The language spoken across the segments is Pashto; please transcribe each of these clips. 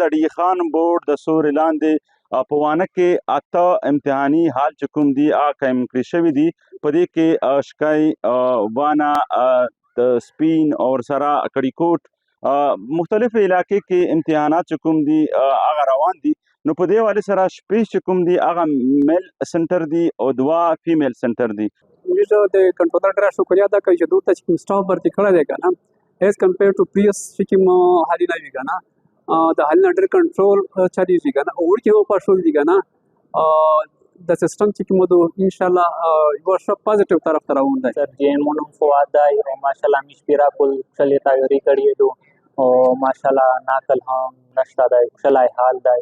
د ډي خان بورډ د سوري لاندې په وانه کې اته امتحاني حال چې کوم دي هغه قایم کړي شوي دي. په دې کې شکی وانا د سپین او ورسره کړیکوټ مختلف علاقې کې امتحانات چې کوم دي هغه روان دي. نو په دې حوالې سره شپږ چې کوم دي هغه میل سنټر دي او دوه فیمیل سنټر دي. موږ د کنټرولر ډېره شکریا ادا کوي چې دوی ته چې کوم سټاف ورته کړی دی که نه ایز کمپیر ټو پریویس چې کوم حالونه وي که نه د حالونه ډېر کنټرول چلیږي که نه وړکې وپاشول دي که نه د سیستم چې کوم دو انشاءالله یوه ښه پازیټیو طرف ته روان دی. سر جین مونم فواد دی او ماشاءالله میش پیرا کل کلی تیاری کړی دو او ماشاءالله ناقل هم نشته دی کلی حال دی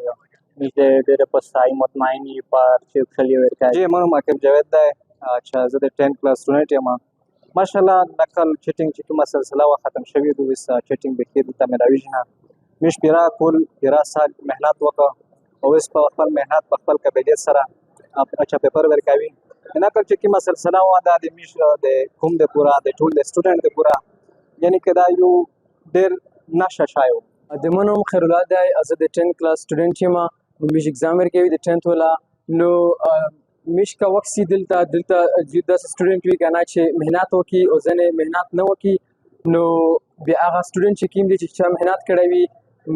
میش ډېر په صحیح مطمئنی پر چې کلی ورکای. جی منم عاقب جاوید دی چې زه د 10 کلاس سټوډنټ یم. ماشاءالله نقل چټینګ چې کومه سلسله وه ختم شوې ده اوس چټینګ بهیر دلته ملاویږي نه میش پیرا کل پیرا سال محنت وکړه او اوس په خپل محنت په خپل قبیلیت سره اچھا پیپر ورکوي. نقل چې کومه سلسله وه دا د میش د کوم د پوره د ټول د سټوډنټ د پوره یعنی که دا یو ډېر نشه شای و. د منم خیرالله دی زه د 10 کلاس سټوډنټ یم میش ایگزام ورکوي د 10th والا. نو میش کا وخت سي دلته داسې سټوډنټ وي که نه چې محنت وکړي او ځینې محنت نه وکړي نو بیا هغه سټوډنټ چې کوم دی چې چا محنت کړی وي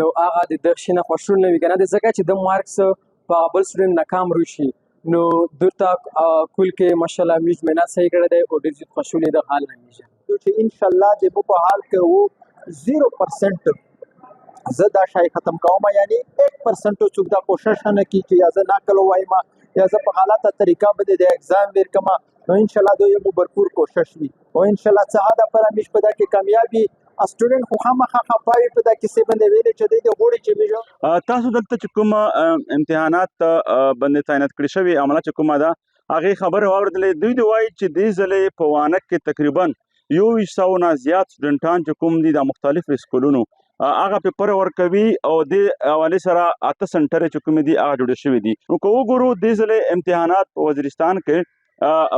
نو هغه د دغه شي نه خوښول نه وي که نه د ځکه چې د مارکس په هغه بل سټوډنټ ناکام روشي نو دلته کل کې ماشاءالله میش محنت صحیح کړی دی او ډېر زیات خوشحالي د حال نه میشه چې انشاءالله د مو په حال کې و 0% زه دا شای ختم کوم یعنی 1% څوک دا کوشش نه کوي چې یا زه نقل ووایم یا زه په غلطه طریقه باندې د ایگزام ورکړم نو انشاءالله دوی مو بھرپور کوشش وي او انشاءالله څه دا پر میش په دا کې کامیابی سټوډنټ خو خامخا خپاوي په دا کې باندې ویل چې د غوړي چې میږي. تاسو دلته چې کوم امتحانات باندې تعینات کړی شوي عمله چې کومه ده هغې خبرې واورېدلې دوی د وایي چې دې ځلې په وانه کې تقریبا 2100 نه زیات سټوډنټان چې کوم دي د مختلفو سکولونو هغه پیپر ورکوي او د حوالې سره اته سنټرې چې کومې دي هغه جوړې شوي دي. نو که وګورو دې ځلې امتحانات په وزیرستان کې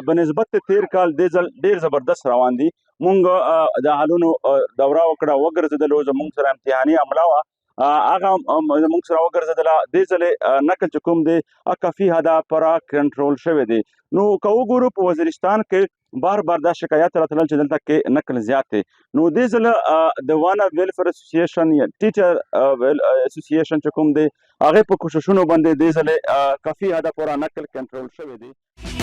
بنسبت تیر کال دې ځل ډېر زبردست روان دي. مونږ د حالونو دوره وکړه وګرځېدلو زمونږ سره امتحاني عمله وه هغه زمونږ سره وګرځېدله دې ځلې نقل چې کوم دی کافي حده پوره کنټرول شوی دی. نو که وګورو په وزیرستان کې بار دا شکایت راتلل چې دلته کې نقل زیات دی. نو دې ځله د وانا ویلفیر اسوسییشن یا ټیچر اسوسییشن چې کوم دی هغې په کوششونو باندې دې ځلې کافي حده پوره نقل کنټرول شوی دی.